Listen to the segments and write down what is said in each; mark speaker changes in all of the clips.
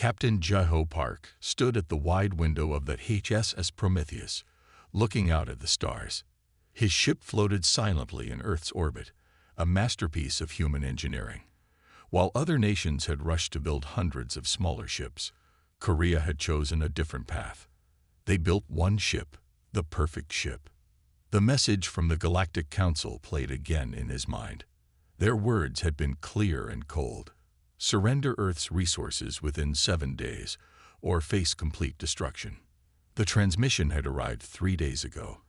Speaker 1: Captain Jai-Ho Park stood at the wide window of the HSS Prometheus, looking out at the stars. His ship floated silently in Earth's orbit, a masterpiece of human engineering. While other nations had rushed to build hundreds of smaller ships, Korea had chosen a different path. They built one ship, the perfect ship. The message from the Galactic Council played again in his mind. Their words had been clear and cold. Surrender Earth's resources within 7 days, or face complete destruction. The transmission had arrived 3 days ago,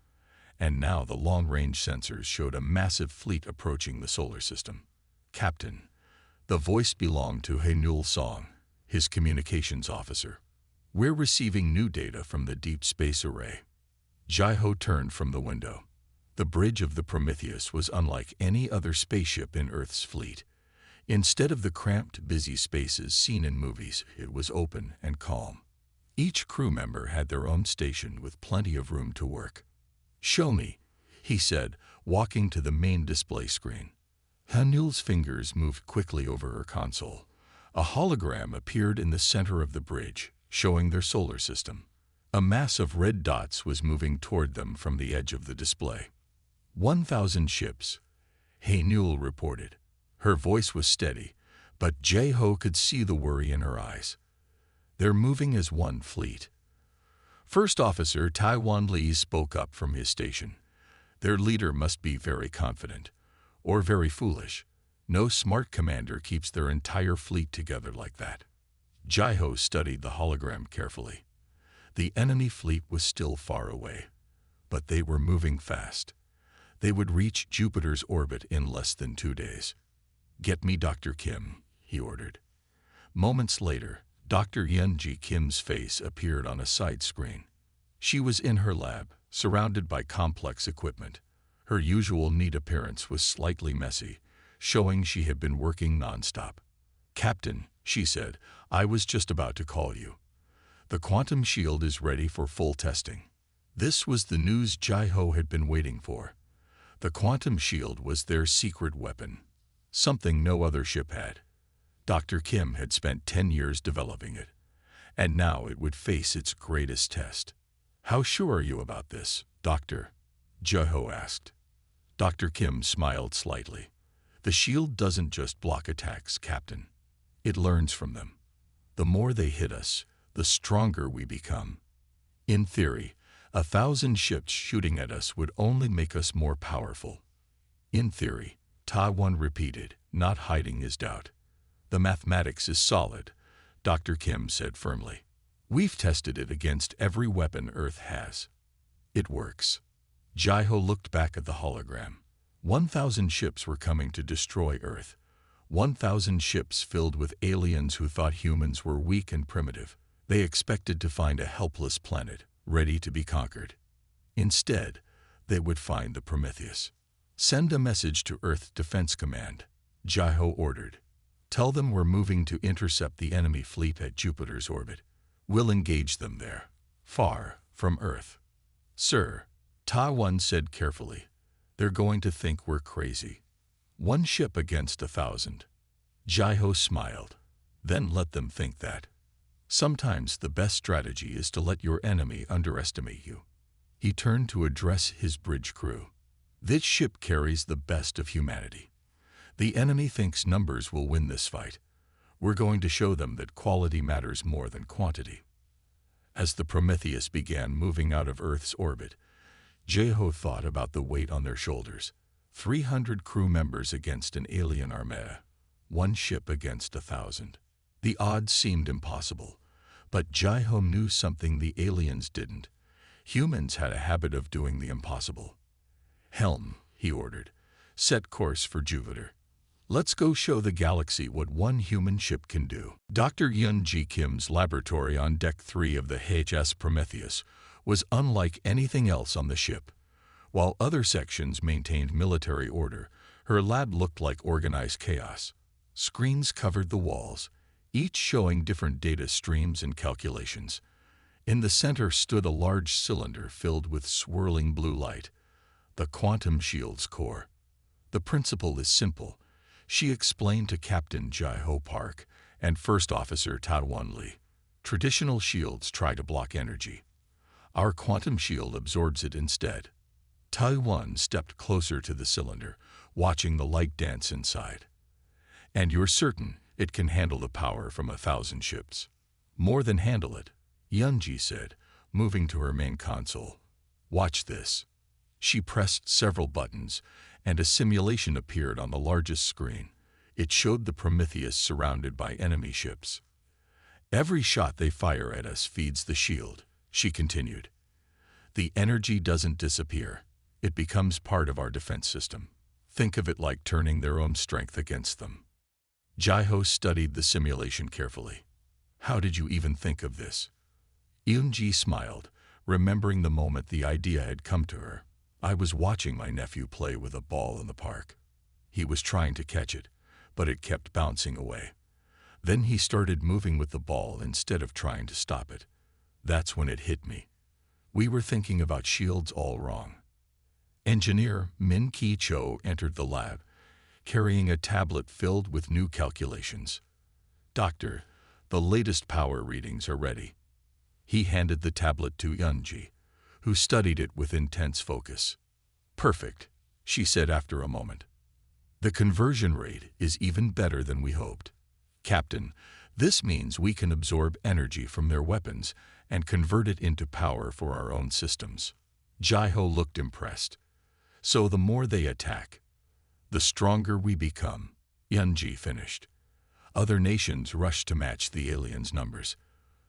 Speaker 1: and now the long-range sensors showed a massive fleet approaching the solar system. Captain. The voice belonged to Hae-Nul Song, his communications officer. We're receiving new data from the Deep Space Array. Jai-Ho turned from the window. The bridge of the Prometheus was unlike any other spaceship in Earth's fleet. Instead of the cramped, busy spaces seen in movies, it was open and calm. Each crew member had their own station with plenty of room to work. "Show me," he said, walking to the main display screen. Hae-Nul's fingers moved quickly over her console. A hologram appeared in the center of the bridge, showing their solar system. A mass of red dots was moving toward them from the edge of the display. 1,000 ships, Hae-Nul reported. Her voice was steady, but Jai-Ho could see the worry in her eyes. They're moving as one fleet. First Officer Taiwan Lee spoke up from his station. Their leader must be very confident, or very foolish. No smart commander keeps their entire fleet together like that. Jai-Ho studied the hologram carefully. The enemy fleet was still far away, but they were moving fast. They would reach Jupiter's orbit in less than 2 days. "Get me Dr. Kim," he ordered. Moments later, Dr. Yun-Ji Kim's face appeared on a side screen. She was in her lab, surrounded by complex equipment. Her usual neat appearance was slightly messy, showing she had been working nonstop. "Captain," she said, "I was just about to call you. The quantum shield is ready for full testing." This was the news Jai-Ho had been waiting for. The quantum shield was their secret weapon, something no other ship had. Dr. Kim had spent 10 years developing it, and now it would face its greatest test. "How sure are you about this, Doctor?" Jai-Ho asked. Dr. Kim smiled slightly. "The shield doesn't just block attacks, Captain. It learns from them. The more they hit us, the stronger we become. In theory, 1,000 ships shooting at us would only make us more powerful." "In theory," Taiwan repeated, not hiding his doubt. "The mathematics is solid," Dr. Kim said firmly. "We've tested it against every weapon Earth has. It works." Jai-Ho looked back at the hologram. 1,000 ships were coming to destroy Earth. 1,000 ships filled with aliens who thought humans were weak and primitive. They expected to find a helpless planet, ready to be conquered. Instead, they would find the Prometheus. "Send a message to Earth Defense Command," Jai-Ho ordered. "Tell them we're moving to intercept the enemy fleet at Jupiter's orbit. We'll engage them there, far from Earth." "Sir," Taiwan said carefully, "they're going to think we're crazy. One ship against 1,000. Jai-Ho smiled. "Then let them think that. Sometimes the best strategy is to let your enemy underestimate you." He turned to address his bridge crew. "This ship carries the best of humanity. The enemy thinks numbers will win this fight. We're going to show them that quality matters more than quantity." As the Prometheus began moving out of Earth's orbit, Jai-Ho thought about the weight on their shoulders. 300 crew members against an alien armada. One ship against 1,000. The odds seemed impossible, but Jai-Ho knew something the aliens didn't. Humans had a habit of doing the impossible. "Helm," he ordered. "Set course for Jupiter. Let's go show the galaxy what one human ship can do." Dr. Yun-Ji Kim's laboratory on Deck 3 of the HS Prometheus was unlike anything else on the ship. While other sections maintained military order, her lab looked like organized chaos. Screens covered the walls, each showing different data streams and calculations. In the center stood a large cylinder filled with swirling blue light, the quantum shield's core. "The principle is simple," she explained to Captain Jai-Ho Park and First Officer Taiwan Lee. Traditional shields try to block energy. Our quantum shield absorbs it instead. Taiwan stepped closer to the cylinder, watching the light dance inside. And you're certain it can handle the power from 1,000 ships? More than handle it, Yunji said, moving to her main console. Watch this. She pressed several buttons, and a simulation appeared on the largest screen. It showed the Prometheus surrounded by enemy ships. Every shot they fire at us feeds the shield, she continued. The energy doesn't disappear. It becomes part of our defense system. Think of it like turning their own strength against them. Jaiho studied the simulation carefully. How did you even think of this? Yunji smiled, remembering the moment the idea had come to her. I was watching my nephew play with a ball in the park. He was trying to catch it, but it kept bouncing away. Then he started moving with the ball instead of trying to stop it. That's when it hit me. We were thinking about shields all wrong. Engineer Min Ki Cho entered the lab, carrying a tablet filled with new calculations. Doctor, the latest power readings are ready. He handed the tablet to Yunji, who studied it with intense focus. Perfect, she said after a moment. The conversion rate is even better than we hoped. Captain, this means we can absorb energy from their weapons and convert it into power for our own systems. Jaiho looked impressed. So the more they attack, the stronger we become, Yunji finished. Other nations rushed to match the aliens' numbers,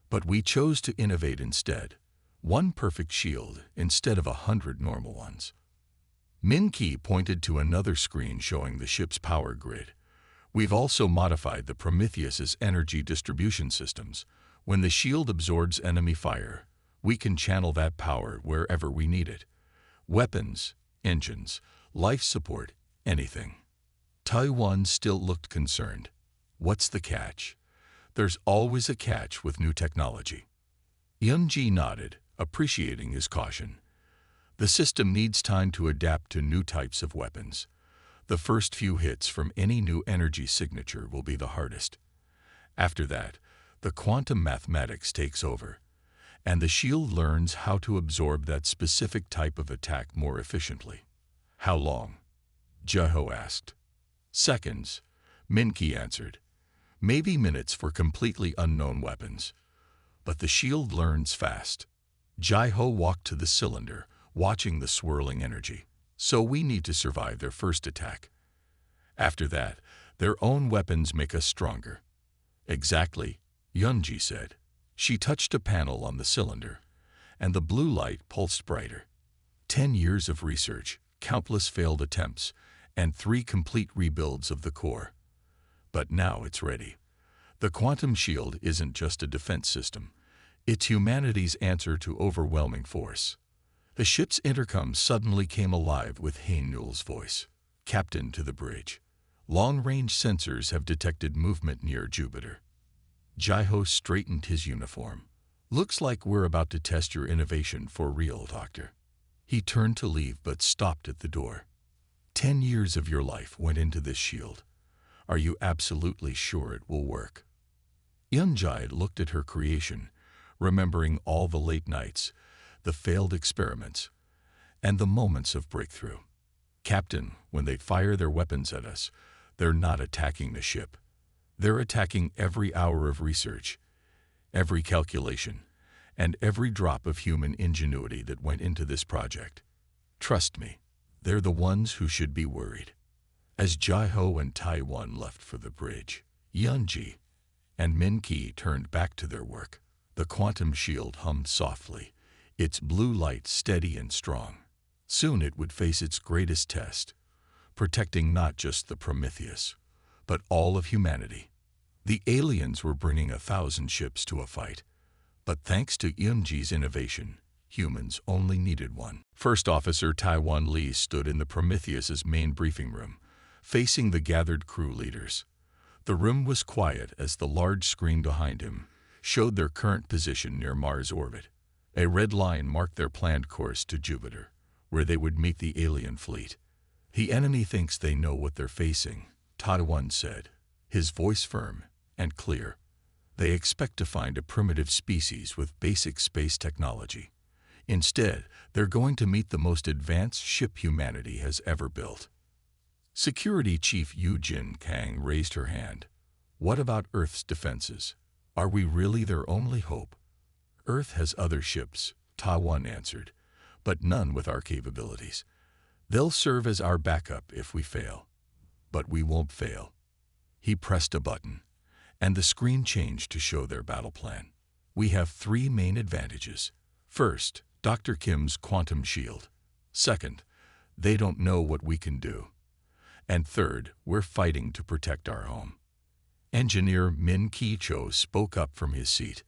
Speaker 1: but we chose to innovate instead. One perfect shield instead of 100 normal ones. Min Ki pointed to another screen showing the ship's power grid. We've also modified the Prometheus's energy distribution systems. When the shield absorbs enemy fire, we can channel that power wherever we need it. Weapons, engines, life support, anything. Taiwan still looked concerned. What's the catch? There's always a catch with new technology. Yunji nodded, appreciating his caution. The system needs time to adapt to new types of weapons. The first few hits from any new energy signature will be the hardest. After that, the quantum mathematics takes over, and the shield learns how to absorb that specific type of attack more efficiently. How long? Jaiho asked. Seconds, Min Ki answered. Maybe minutes for completely unknown weapons. But the shield learns fast. Jaiho walked to the cylinder, watching the swirling energy. So we need to survive their first attack. After that, their own weapons make us stronger. Exactly, Yunji said. She touched a panel on the cylinder, and the blue light pulsed brighter. 10 years of research, countless failed attempts, and 3 complete rebuilds of the core. But now it's ready. The quantum shield isn't just a defense system. It's humanity's answer to overwhelming force. The ship's intercom suddenly came alive with Hainul's voice. Captain to the bridge. Long-range sensors have detected movement near Jupiter. Jaiho straightened his uniform. Looks like we're about to test your innovation for real, Doctor. He turned to leave but stopped at the door. 10 years of your life went into this shield. Are you absolutely sure it will work? Yunji looked at her creation, remembering all the late nights, the failed experiments, and the moments of breakthrough. Captain, when they fire their weapons at us, they're not attacking the ship. They're attacking every hour of research, every calculation, and every drop of human ingenuity that went into this project. Trust me, they're the ones who should be worried. As Jaiho and Taiwan left for the bridge, Yunji and Min Ki turned back to their work. The quantum shield hummed softly, its blue light steady and strong. Soon it would face its greatest test, protecting not just the Prometheus, but all of humanity. The aliens were bringing 1,000 ships to a fight, but thanks to Yunji's innovation, humans only needed one. First Officer Taiwan Lee stood in the Prometheus's main briefing room, facing the gathered crew leaders. The room was quiet as the large screen behind him showed their current position near Mars' orbit. A red line marked their planned course to Jupiter, where they would meet the alien fleet. The enemy thinks they know what they're facing, Taiwan said, his voice firm and clear. They expect to find a primitive species with basic space technology. Instead, they're going to meet the most advanced ship humanity has ever built. Security Chief Yu-Jin Kang raised her hand. What about Earth's defenses? Are we really their only hope? Earth has other ships, Taiwan answered, but none with our capabilities. They'll serve as our backup if we fail. But we won't fail. He pressed a button, and the screen changed to show their battle plan. We have three main advantages. First, Dr. Kim's quantum shield. Second, they don't know what we can do. And third, we're fighting to protect our home. Engineer Min Ki-cho spoke up from his seat.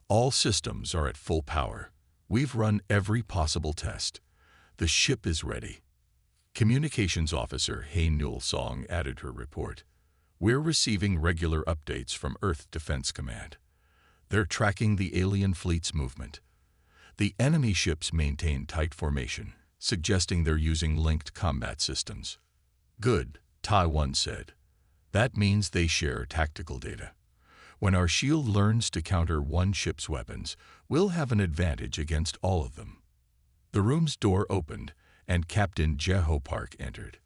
Speaker 1: All systems are at full power. We've run every possible test. The ship is ready. Communications Officer Hei Nul-song added her report. We're receiving regular updates from Earth Defense Command. They're tracking the alien fleet's movement. The enemy ships maintain tight formation, suggesting they're using linked combat systems. Good, Taiwan said. That means they share tactical data. When our shield learns to counter one ship's weapons, we'll have an advantage against all of them. The room's door opened, and Captain Jeho Park entered.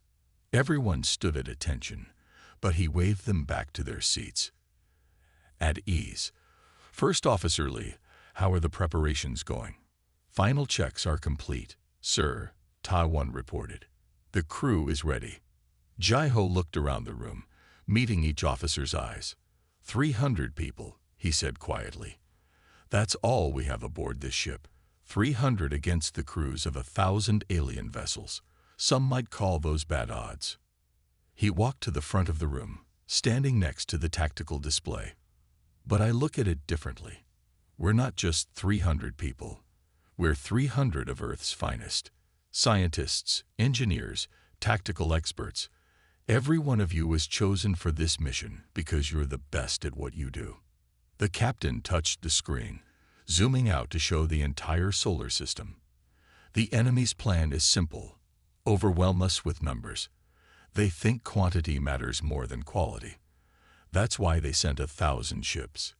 Speaker 1: Everyone stood at attention, but he waved them back to their seats. At ease. First Officer Lee, how are the preparations going? Final checks are complete, sir, Taiwan reported. The crew is ready. Jaiho looked around the room, meeting each officer's eyes. 300 people, he said quietly. That's all we have aboard this ship. 300 against the crews of 1,000 alien vessels. Some might call those bad odds. He walked to the front of the room, standing next to the tactical display. But I look at it differently. We're not just 300 people. We're 300 of Earth's finest. Scientists, engineers, tactical experts. Every one of you was chosen for this mission because you're the best at what you do. The captain touched the screen, zooming out to show the entire solar system. The enemy's plan is simple. Overwhelm us with numbers. They think quantity matters more than quality. That's why they sent 1,000 ships.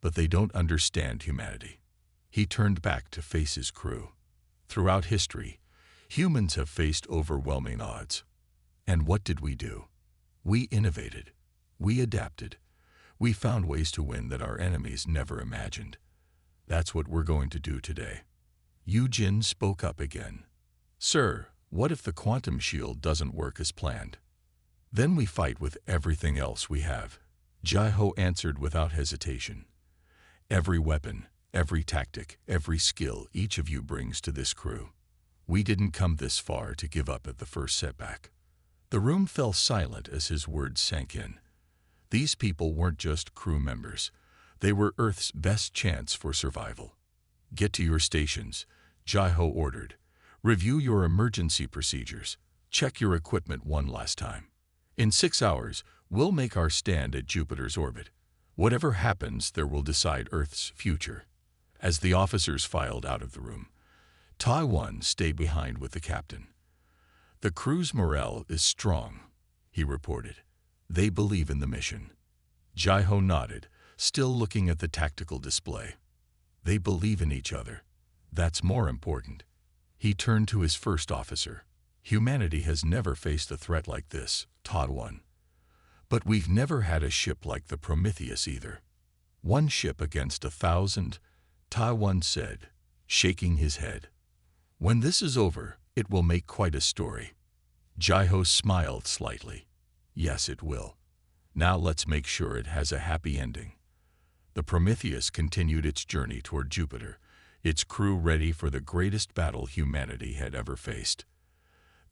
Speaker 1: But they don't understand humanity. He turned back to face his crew. Throughout history, humans have faced overwhelming odds. And what did we do? We innovated. We adapted. We found ways to win that our enemies never imagined. That's what we're going to do today. Yu-Jin spoke up again. Sir, what if the quantum shield doesn't work as planned? Then we fight with everything else we have. Jaiho answered without hesitation. Every weapon, every tactic, every skill each of you brings to this crew. We didn't come this far to give up at the first setback. The room fell silent as his words sank in. These people weren't just crew members. They were Earth's best chance for survival. Get to your stations, Jaiho ordered. Review your emergency procedures. Check your equipment one last time. In 6 hours, we'll make our stand at Jupiter's orbit. Whatever happens, there will decide Earth's future. As the officers filed out of the room, Taiwan stayed behind with the captain. The crew's morale is strong, he reported. They believe in the mission. Jaiho nodded, still looking at the tactical display. They believe in each other. That's more important. He turned to his first officer. Humanity has never faced a threat like this, Taiwan. But we've never had a ship like the Prometheus either. One ship against 1,000, Taiwan said, shaking his head. When this is over, it will make quite a story. Jaiho smiled slightly. Yes, it will. Now let's make sure it has a happy ending. The Prometheus continued its journey toward Jupiter, its crew ready for the greatest battle humanity had ever faced.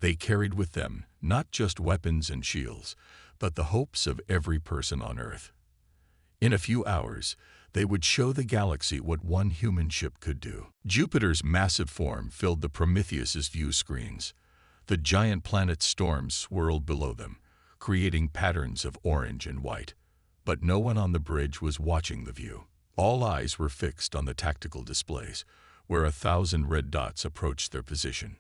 Speaker 1: They carried with them not just weapons and shields, but the hopes of every person on Earth. In a few hours, they would show the galaxy what one human ship could do. Jupiter's massive form filled the Prometheus's view screens. The giant planet's storms swirled below them, creating patterns of orange and white. But no one on the bridge was watching the view. All eyes were fixed on the tactical displays, where 1,000 red dots approached their position.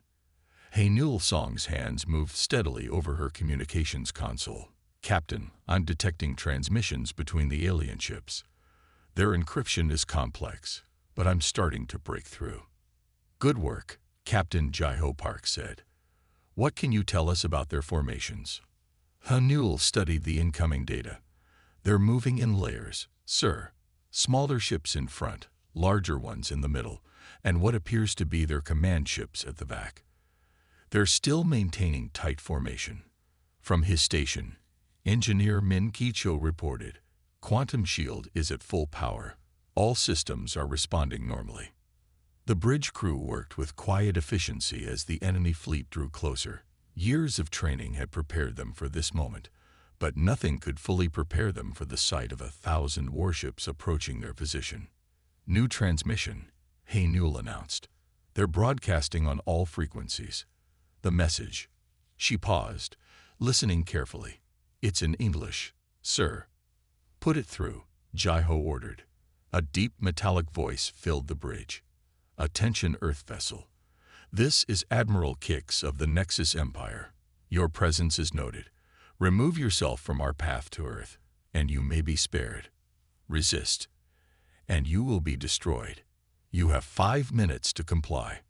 Speaker 1: Hei Nul-song's hands moved steadily over her communications console. Captain, I'm detecting transmissions between the alien ships. Their encryption is complex, but I'm starting to break through. Good work, Captain Jai-Ho Park said. What can you tell us about their formations? Hanul studied the incoming data. They're moving in layers, sir. Smaller ships in front, larger ones in the middle, and what appears to be their command ships at the back. They're still maintaining tight formation. From his station, Engineer Min Ki-cho reported, Quantum shield is at full power. All systems are responding normally. The bridge crew worked with quiet efficiency as the enemy fleet drew closer. Years of training had prepared them for this moment, but nothing could fully prepare them for the sight of 1,000 warships approaching their position. New transmission, Haenul announced. They're broadcasting on all frequencies. The message. She paused, listening carefully. It's in English, sir. Put it through, Jai-Ho ordered. A deep metallic voice filled the bridge. Attention Earth vessel. This is Admiral Kix of the Nexus Empire. Your presence is noted. Remove yourself from our path to Earth, and you may be spared. Resist, and you will be destroyed. You have 5 minutes to comply.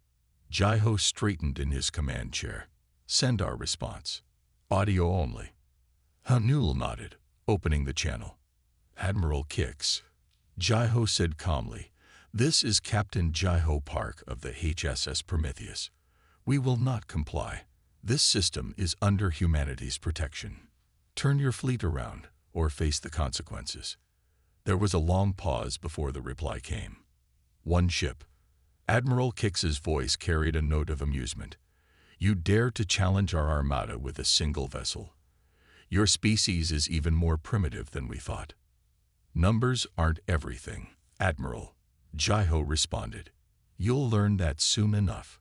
Speaker 1: Jai-Ho straightened in his command chair. Send our response. Audio only. Hanul nodded, opening the channel. Admiral Kix. Jai-Ho said calmly, this is Captain Jai-Ho Park of the HSS Prometheus. We will not comply. This system is under humanity's protection. Turn your fleet around or face the consequences. There was a long pause before the reply came. One ship. Admiral Kix's voice carried a note of amusement. You dare to challenge our armada with a single vessel. Your species is even more primitive than we thought. Numbers aren't everything, Admiral, Jai-Ho responded. You'll learn that soon enough.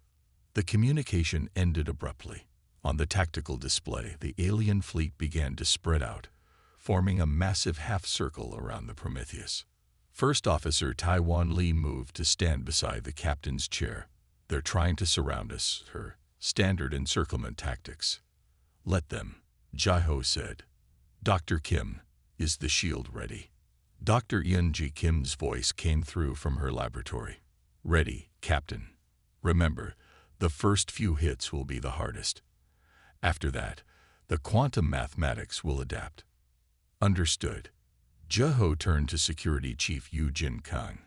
Speaker 1: The communication ended abruptly. On the tactical display, the alien fleet began to spread out, forming a massive half-circle around the Prometheus. First Officer Taiwan Lee moved to stand beside the captain's chair. They're trying to surround us, her standard encirclement tactics. Let them, Jai-Ho said. Dr. Kim, is the shield ready? Dr. Eun-Ji Kim's voice came through from her laboratory. Ready, Captain. Remember, the first few hits will be the hardest. After that, the quantum mathematics will adapt. Understood. Jai-Ho turned to Security Chief Yu Jin Kang.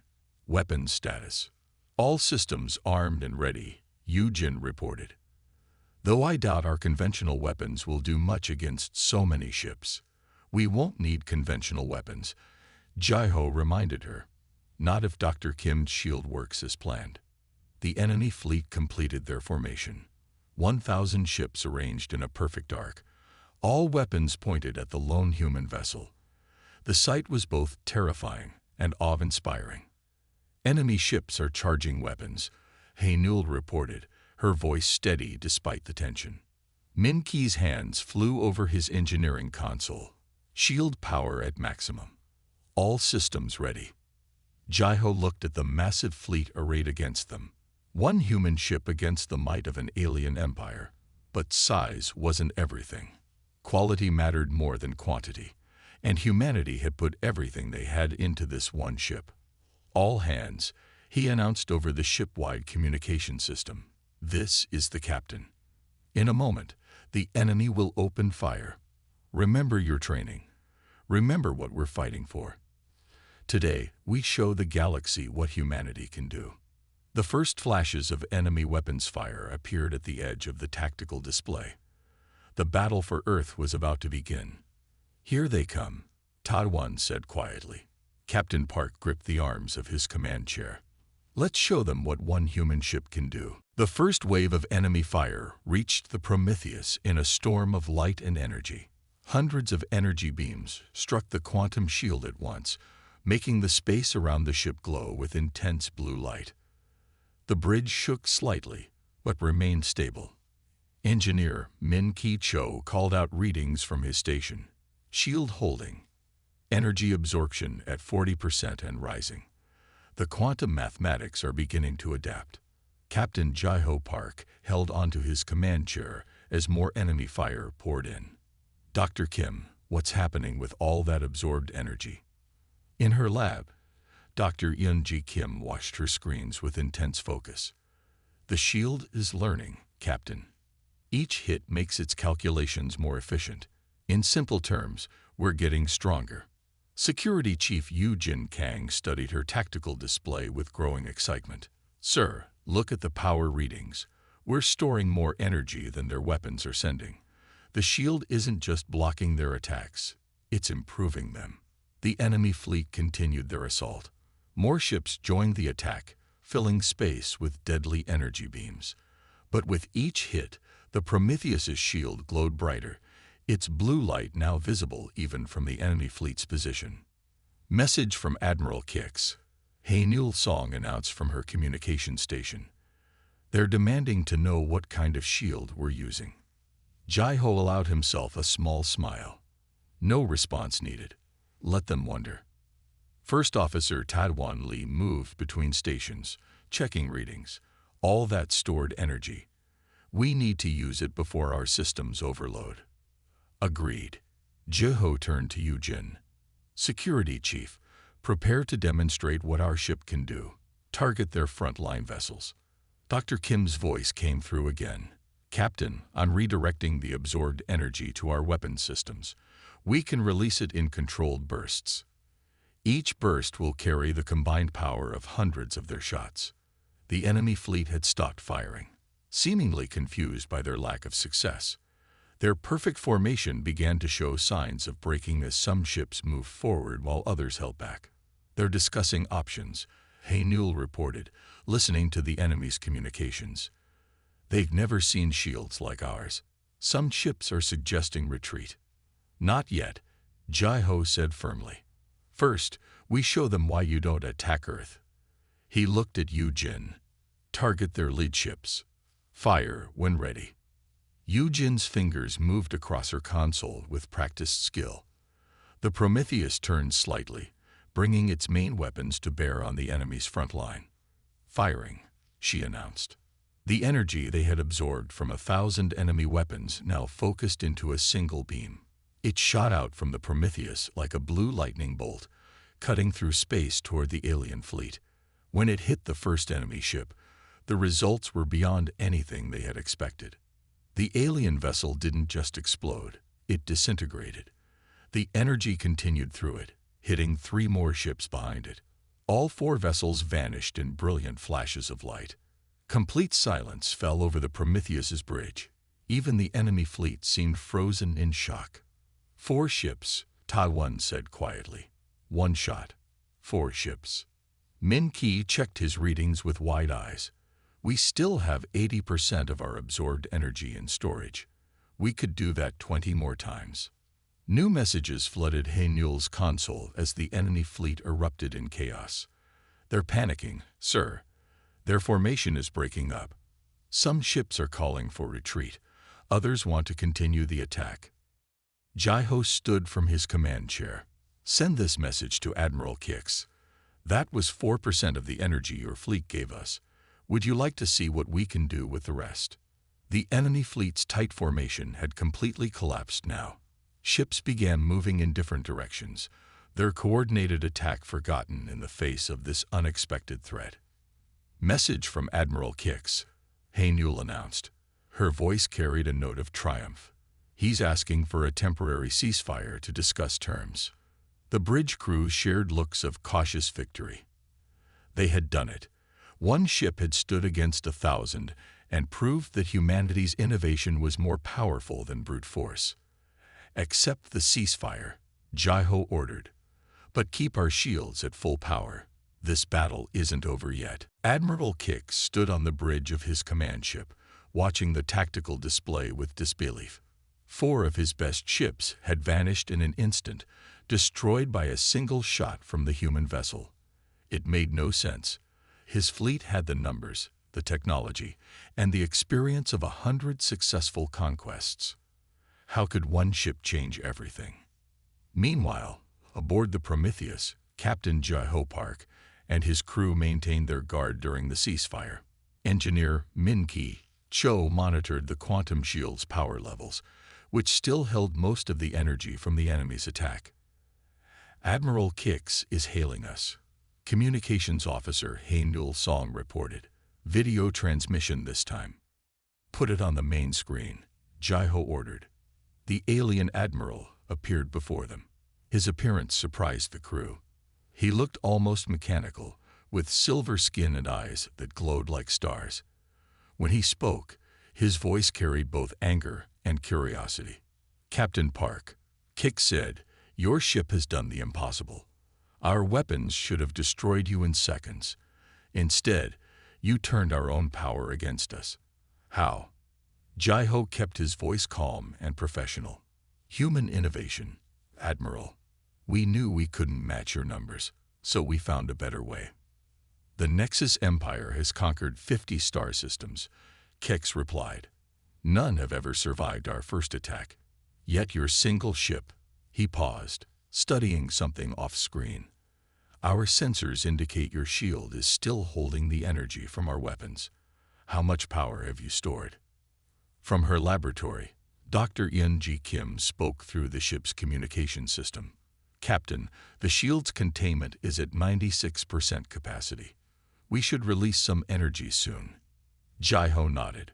Speaker 1: Weapons status. All systems armed and ready, Yu Jin reported. Though I doubt our conventional weapons will do much against so many ships, we won't need conventional weapons, Jai-Ho reminded her. Not if Dr. Kim's shield works as planned. The enemy fleet completed their formation. 1,000 ships arranged in a perfect arc, all weapons pointed at the lone human vessel. The sight was both terrifying and awe-inspiring. Enemy ships are charging weapons, Haenul reported, her voice steady despite the tension. Min Ki's hands flew over his engineering console. Shield power at maximum. All systems ready. Jai-Ho looked at the massive fleet arrayed against them. One human ship against the might of an alien empire. But size wasn't everything. Quality mattered more than quantity, and humanity had put everything they had into this one ship. All hands, he announced over the ship-wide communication system. This is the captain. In a moment, the enemy will open fire. Remember your training. Remember what we're fighting for. Today, we show the galaxy what humanity can do. The first flashes of enemy weapons fire appeared at the edge of the tactical display. The battle for Earth was about to begin. Here they come, Taiwan said quietly. Captain Park gripped the arms of his command chair. Let's show them what one human ship can do. The first wave of enemy fire reached the Prometheus in a storm of light and energy. Hundreds of energy beams struck the quantum shield at once, making the space around the ship glow with intense blue light. The bridge shook slightly, but remained stable. Engineer Min Ki-cho called out readings from his station. Shield holding. Energy absorption at 40% and rising. The quantum mathematics are beginning to adapt. Captain Jai-Ho Park held onto his command chair as more enemy fire poured in. Dr. Kim, what's happening with all that absorbed energy? In her lab, Dr. Yun-Ji Kim watched her screens with intense focus. The shield is learning, Captain. Each hit makes its calculations more efficient. In simple terms, we're getting stronger. Security Chief Yu Jin Kang studied her tactical display with growing excitement. Sir, look at the power readings. We're storing more energy than their weapons are sending. The shield isn't just blocking their attacks, it's improving them. The enemy fleet continued their assault. More ships joined the attack, filling space with deadly energy beams. But with each hit, the Prometheus's shield glowed brighter, its blue light now visible even from the enemy fleet's position. Message from Admiral Kix. Haenul Song announced from her communication station. They're demanding to know what kind of shield we're using. Jai-Ho allowed himself a small smile. No response needed. Let them wonder. First Officer Tadwan Lee moved between stations, checking readings. All that stored energy. We need to use it before our systems overload. Agreed. Jai-Ho turned to Yujin. Security Chief, prepare to demonstrate what our ship can do. Target their frontline vessels. Dr. Kim's voice came through again. Captain, I'm redirecting the absorbed energy to our weapon systems. We can release it in controlled bursts. Each burst will carry the combined power of hundreds of their shots. The enemy fleet had stopped firing, seemingly confused by their lack of success. Their perfect formation began to show signs of breaking as some ships moved forward while others held back. They're discussing options, Haenul reported, listening to the enemy's communications. They've never seen shields like ours. Some ships are suggesting retreat. Not yet, Jai-Ho said firmly. First, we show them why you don't attack Earth. He looked at Yujin. Target their lead ships. Fire when ready. Yujin's fingers moved across her console with practiced skill. The Prometheus turned slightly, bringing its main weapons to bear on the enemy's front line. Firing, she announced. The energy they had absorbed from 1,000 enemy weapons now focused into a single beam. It shot out from the Prometheus like a blue lightning bolt, cutting through space toward the alien fleet. When it hit the first enemy ship, the results were beyond anything they had expected. The alien vessel didn't just explode, it disintegrated. The energy continued through it, hitting 3 more ships behind it. All 4 vessels vanished in brilliant flashes of light. Complete silence fell over the Prometheus's bridge. Even the enemy fleet seemed frozen in shock. 4 ships, Taiwan said quietly. 1 shot. 4 ships. Min Ki checked his readings with wide eyes. We still have 80% of our absorbed energy in storage. We could do that 20 more times. New messages flooded Haenul's console as the enemy fleet erupted in chaos. They're panicking, sir. Their formation is breaking up. Some ships are calling for retreat. Others want to continue the attack. Jai-Ho stood from his command chair. Send this message to Admiral Kix. That was 4% of the energy your fleet gave us. Would you like to see what we can do with the rest? The enemy fleet's tight formation had completely collapsed now. Ships began moving in different directions, their coordinated attack forgotten in the face of this unexpected threat. Message from Admiral Kix, Haenul announced. Her voice carried a note of triumph. He's asking for a temporary ceasefire to discuss terms. The bridge crew shared looks of cautious victory. They had done it. 1 ship had stood against 1,000 and proved that humanity's innovation was more powerful than brute force. Accept the ceasefire, Jai-Ho ordered. But keep our shields at full power. This battle isn't over yet. Admiral Kix stood on the bridge of his command ship, watching the tactical display with disbelief. 4 of his best ships had vanished in an instant, destroyed by a single shot from the human vessel. It made no sense. His fleet had the numbers, the technology, and the experience of 100 successful conquests. How could 1 ship change everything? Meanwhile, aboard the Prometheus, Captain Jai-Ho Park and his crew maintained their guard during the ceasefire. Engineer Min Ki Cho monitored the quantum shield's power levels, which still held most of the energy from the enemy's attack. Admiral Kix is hailing us. Communications Officer Haendul Song reported. Video transmission this time. Put it on the main screen, Jai-Ho ordered. The alien admiral appeared before them. His appearance surprised the crew. He looked almost mechanical, with silver skin and eyes that glowed like stars. When he spoke, his voice carried both anger and curiosity. Captain Park, Kix said, "Your ship has done the impossible. Our weapons should have destroyed you in seconds. Instead, you turned our own power against us." "How?" Jai-Ho kept his voice calm and professional. "Human innovation, Admiral. We knew we couldn't match your numbers, so we found a better way." "The Nexus Empire has conquered 50 star systems," Kix replied. "None have ever survived our first attack. Yet your single ship—" He paused, studying something off-screen. "Our sensors indicate your shield is still holding the energy from our weapons. How much power have you stored?" From her laboratory, Dr. Eun-Ji Kim spoke through the ship's communication system. "Captain, the shield's containment is at 96% capacity. We should release some energy soon." Jai-Ho nodded.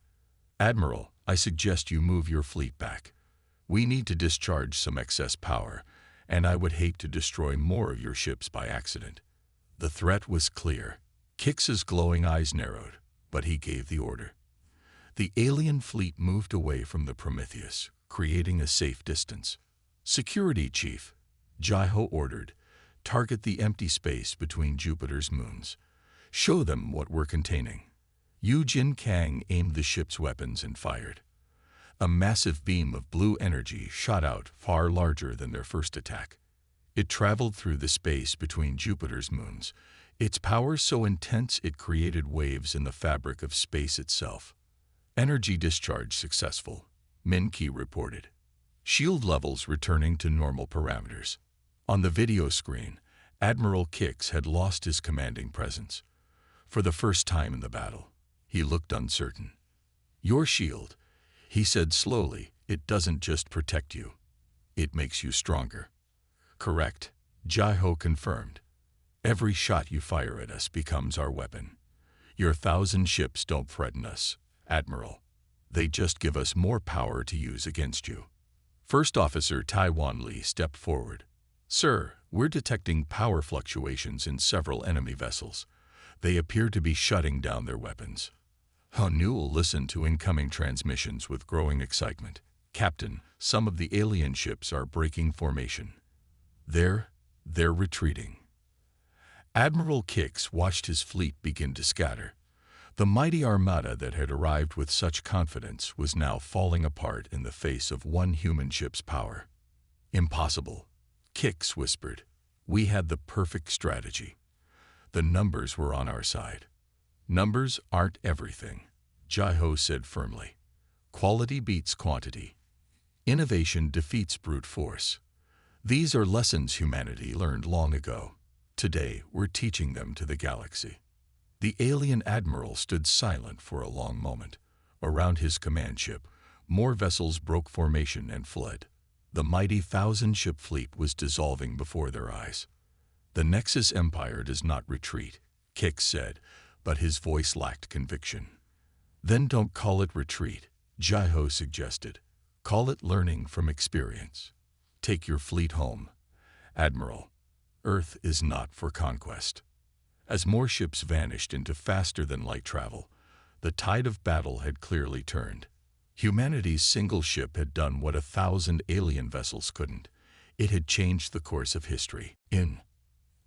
Speaker 1: "Admiral, I suggest you move your fleet back. We need to discharge some excess power, and I would hate to destroy more of your ships by accident." The threat was clear. Kix's glowing eyes narrowed, but he gave the order. The alien fleet moved away from the Prometheus, creating a safe distance. "Security Chief," Jai-Ho ordered, "target the empty space between Jupiter's moons. Show them what we're containing." Yu Jin Kang aimed the ship's weapons and fired. A massive beam of blue energy shot out, far larger than their first attack. It traveled through the space between Jupiter's moons, its power so intense it created waves in the fabric of space itself. "Energy discharge successful," Min-Ki reported. "Shield levels returning to normal parameters." On the video screen, Admiral Kix had lost his commanding presence. For the first time in the battle, he looked uncertain. "Your shield," he said slowly, "it doesn't just protect you. It makes you stronger." "Correct," Jai-Ho confirmed. "Every shot you fire at us becomes our weapon. Your 1,000 ships don't threaten us, Admiral. They just give us more power to use against you." First Officer Taiwan Lee stepped forward. "Sir, we're detecting power fluctuations in several enemy vessels. They appear to be shutting down their weapons." Newell listened to incoming transmissions with growing excitement. "Captain, some of the alien ships are breaking formation. They're retreating." Admiral Kix watched his fleet begin to scatter. The mighty armada that had arrived with such confidence was now falling apart in the face of one human ship's power. "Impossible," Kix whispered. "We had the perfect strategy. The numbers were on our side." "Numbers aren't everything," Jai-Ho said firmly. "Quality beats quantity. Innovation defeats brute force. These are lessons humanity learned long ago. Today, we're teaching them to the galaxy." The alien admiral stood silent for a long moment. Around his command ship, more vessels broke formation and fled. The mighty 1,000-ship fleet was dissolving before their eyes. "The Nexus Empire does not retreat," Kix said, but his voice lacked conviction. "Then don't call it retreat," Jai-Ho suggested. "Call it learning from experience. Take your fleet home, Admiral. Earth is not for conquest." As more ships vanished into faster-than-light travel, the tide of battle had clearly turned. Humanity's single ship had done what 1,000 alien vessels couldn't. It had changed the course of history.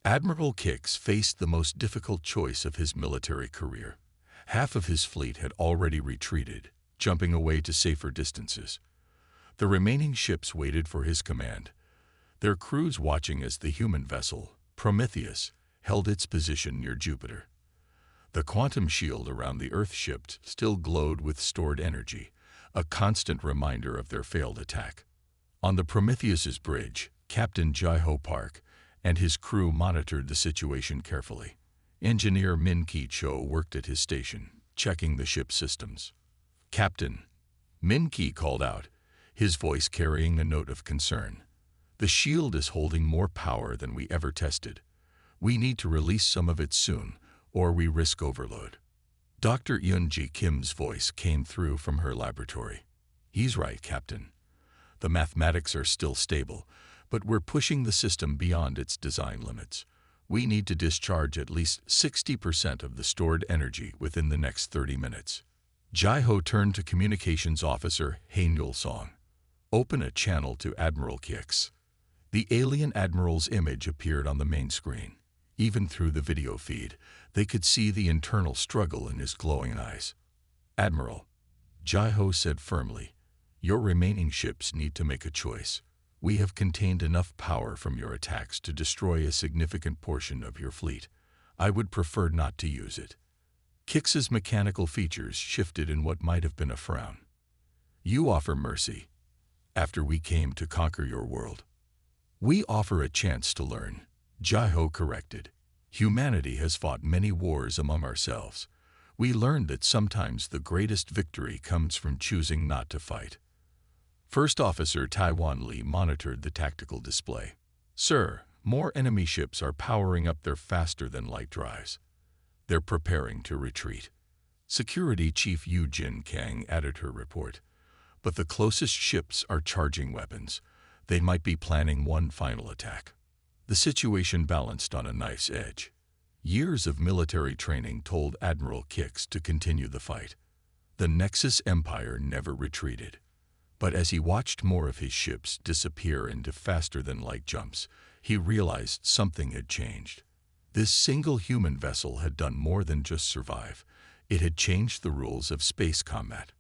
Speaker 1: Admiral Kix faced the most difficult choice of his military career. Half of his fleet had already retreated, jumping away to safer distances. The remaining ships waited for his command, their crews watching as the human vessel, Prometheus, held its position near Jupiter. The quantum shield around the Earth ship still glowed with stored energy, a constant reminder of their failed attack. On the Prometheus's bridge, Captain Jai-Ho Park and his crew monitored the situation carefully. Engineer Min-Ki Cho worked at his station, checking the ship's systems. "Captain," Min-Ki called out, his voice carrying a note of concern. "The shield is holding more power than we ever tested. We need to release some of it soon, or we risk overload. Dr. Yunji Kim's voice came through from her laboratory. He's right, Captain. The mathematics are still stable, but we're pushing the system beyond its design limits. We need to discharge at least 60% of the stored energy within the next 30 minutes. Jai-Ho turned to Communications Officer Hae-Nyul Song. Open a channel to Admiral Kix. The alien admiral's image appeared on the main screen. Even through the video feed, they could see the internal struggle in his glowing eyes. Admiral, Jai-Ho said firmly, your remaining ships need to make a choice. We have contained enough power from your attacks to destroy a significant portion of your fleet. I would prefer not to use it. Kix's mechanical features shifted in what might have been a frown. You offer mercy, after we came to conquer your world. We offer a chance to learn, Jai-Ho corrected. Humanity has fought many wars among ourselves. We learned that sometimes the greatest victory comes from choosing not to fight. First Officer Taiwan Lee monitored the tactical display. Sir, more enemy ships are powering up their faster-than-light drives. They're preparing to retreat. Security Chief Yu Jin Kang added her report. But the closest ships are charging weapons. They might be planning one final attack. The situation balanced on a knife's edge. Years of military training told Admiral Kix to continue the fight. The Nexus Empire never retreated. But as he watched more of his ships disappear into faster-than-light jumps, he realized something had changed. This single human vessel had done more than just survive. It had changed the rules of space combat.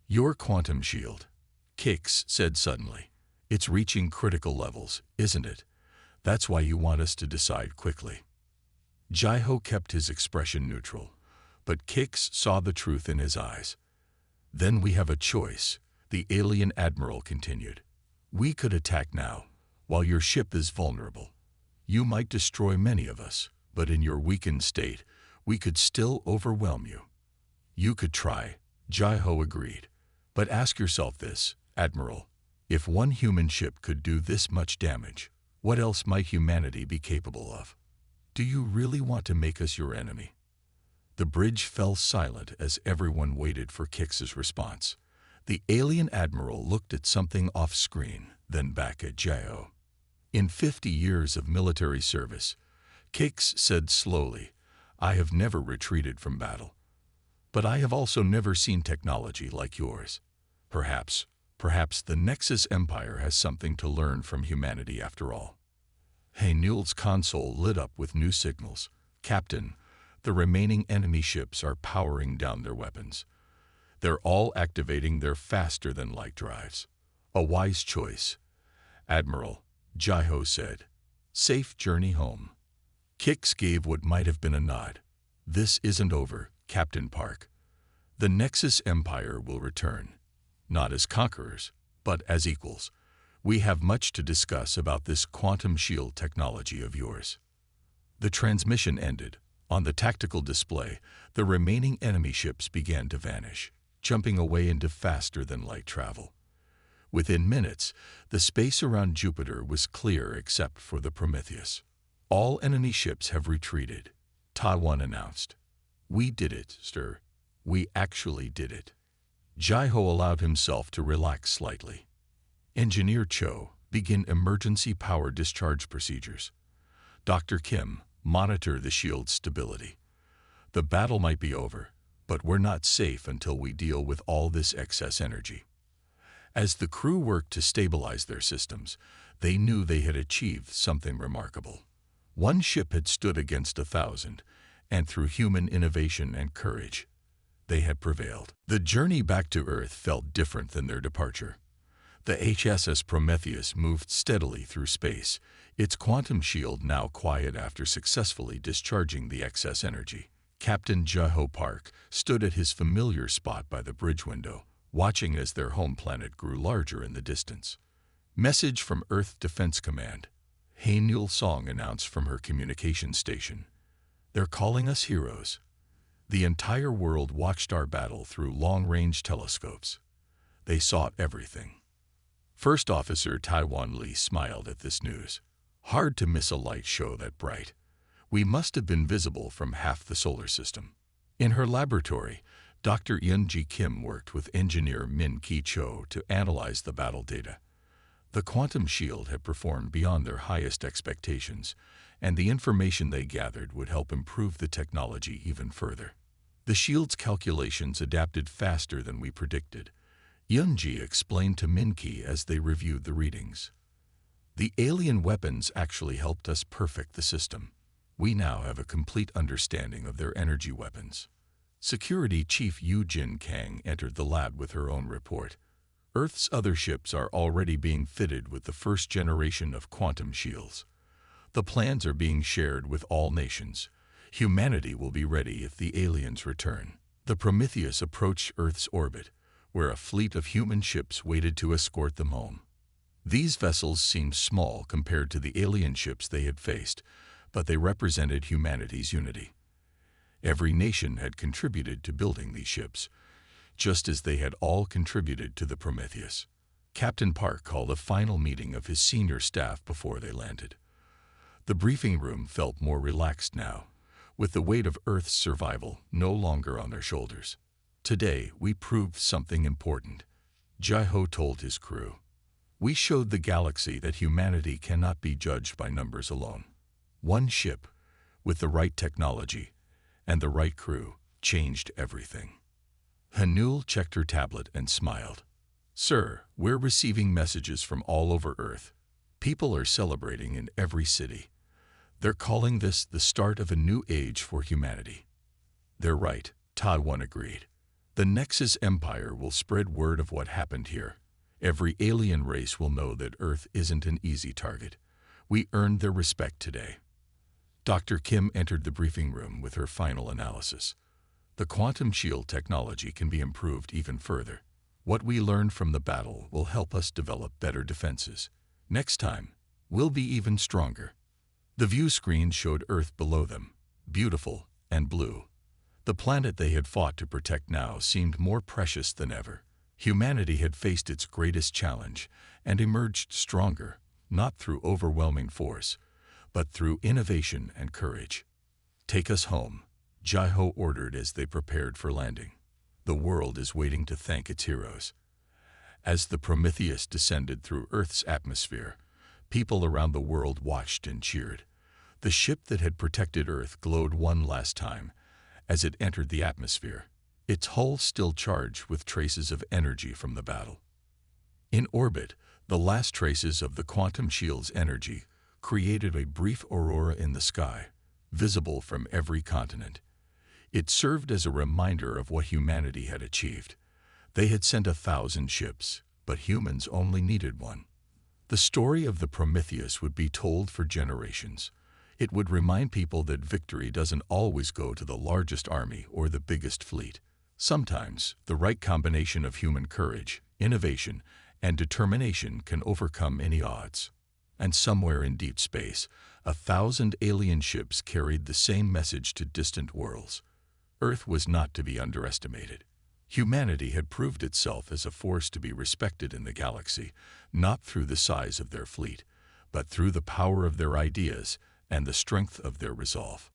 Speaker 1: Your quantum shield, Kix said suddenly. It's reaching critical levels, isn't it? That's why you want us to decide quickly. Jai-Ho kept his expression neutral, but Kix saw the truth in his eyes. Then we have a choice, the alien admiral continued. We could attack now, while your ship is vulnerable. You might destroy many of us, but in your weakened state, we could still overwhelm you. You could try, Jai-Ho agreed. But ask yourself this, Admiral. If one human ship could do this much damage, what else might humanity be capable of? Do you really want to make us your enemy? The bridge fell silent as everyone waited for Kix's response. The alien admiral looked at something off-screen, then back at Jai-Ho. In 50 years of military service, Kix said slowly, I have never retreated from battle. But I have also never seen technology like yours. Perhaps the Nexus Empire has something to learn from humanity after all. Hae-Nyul's console lit up with new signals. Captain, the remaining enemy ships are powering down their weapons. They're all activating their faster-than-light drives. A wise choice. Admiral, Jai-Ho said. Safe journey home. Kix gave what might have been a nod. This isn't over, Captain Park. The Nexus Empire will return. Not as conquerors, but as equals. We have much to discuss about this quantum shield technology of yours. The transmission ended. On the tactical display, the remaining enemy ships began to vanish, jumping away into faster-than-light travel. Within minutes, the space around Jupiter was clear except for the Prometheus. All enemy ships have retreated, Taiwan announced. We did it, sir. We actually did it. Jai-Ho allowed himself to relax slightly. Engineer Cho, begin emergency power discharge procedures. Dr. Kim, monitor the shield's stability. The battle might be over, but we're not safe until we deal with all this excess energy. As the crew worked to stabilize their systems, they knew they had achieved something remarkable. One ship had stood against 1,000, and through human innovation and courage, they had prevailed. The journey back to Earth felt different than their departure. The HSS Prometheus moved steadily through space, its quantum shield now quiet after successfully discharging the excess energy. Captain Jai-Ho Park stood at his familiar spot by the bridge window, watching as their home planet grew larger in the distance. Message from Earth Defense Command. Hae-Nyul Song announced from her communication station. They're calling us heroes. The entire world watched our battle through long-range telescopes. They saw everything. First Officer Taiwan Lee smiled at this news. Hard to miss a light show that bright. We must have been visible from half the solar system. In her laboratory, Dr. Yun-Ji Kim worked with engineer Min-Ki Cho to analyze the battle data. The quantum shield had performed beyond their highest expectations, and the information they gathered would help improve the technology even further. The shield's calculations adapted faster than we predicted, Yun-Ji explained to Min-Ki as they reviewed the readings. The alien weapons actually helped us perfect the system. We now have a complete understanding of their energy weapons. Security Chief Yu-Jin Kang entered the lab with her own report. Earth's other ships are already being fitted with the first generation of quantum shields. The plans are being shared with all nations. Humanity will be ready if the aliens return. The Prometheus approached Earth's orbit, where a fleet of human ships waited to escort them home. These vessels seemed small compared to the alien ships they had faced, but they represented humanity's unity. Every nation had contributed to building these ships, just as they had all contributed to the Prometheus. Captain Park called a final meeting of his senior staff before they landed. The briefing room felt more relaxed now, with the weight of Earth's survival no longer on their shoulders. Today, we proved something important, Jai-Ho told his crew. We showed the galaxy that humanity cannot be judged by numbers alone. One ship, with the right technology and the right crew, changed everything. Hanul checked her tablet and smiled. Sir, we're receiving messages from all over Earth. People are celebrating in every city. They're calling this the start of a new age for humanity. They're right, Taiwan agreed. The Nexus Empire will spread word of what happened here. Every alien race will know that Earth isn't an easy target. We earned their respect today. Dr. Kim entered the briefing room with her final analysis. The quantum shield technology can be improved even further. What we learned from the battle will help us develop better defenses. Next time, we'll be even stronger. The view screen showed Earth below them, beautiful and blue. The planet they had fought to protect now seemed more precious than ever. Humanity had faced its greatest challenge and emerged stronger, not through overwhelming force, but through innovation and courage. Take us home, Jai-Ho ordered as they prepared for landing. The world is waiting to thank its heroes. As the Prometheus descended through Earth's atmosphere, people around the world watched and cheered. The ship that had protected Earth glowed one last time as it entered the atmosphere, its hull still charged with traces of energy from the battle. In orbit, the last traces of the quantum shield's energy created a brief aurora in the sky, visible from every continent. It served as a reminder of what humanity had achieved. They had sent 1,000 ships, but humans only needed one. The story of the Prometheus would be told for generations. It would remind people that victory doesn't always go to the largest army or the biggest fleet. Sometimes, the right combination of human courage, innovation, and determination can overcome any odds. And somewhere in deep space, 1,000 alien ships carried the same message to distant worlds. Earth was not to be underestimated. Humanity had proved itself as a force to be respected in the galaxy, not through the size of their fleet, but through the power of their ideas and the strength of their resolve.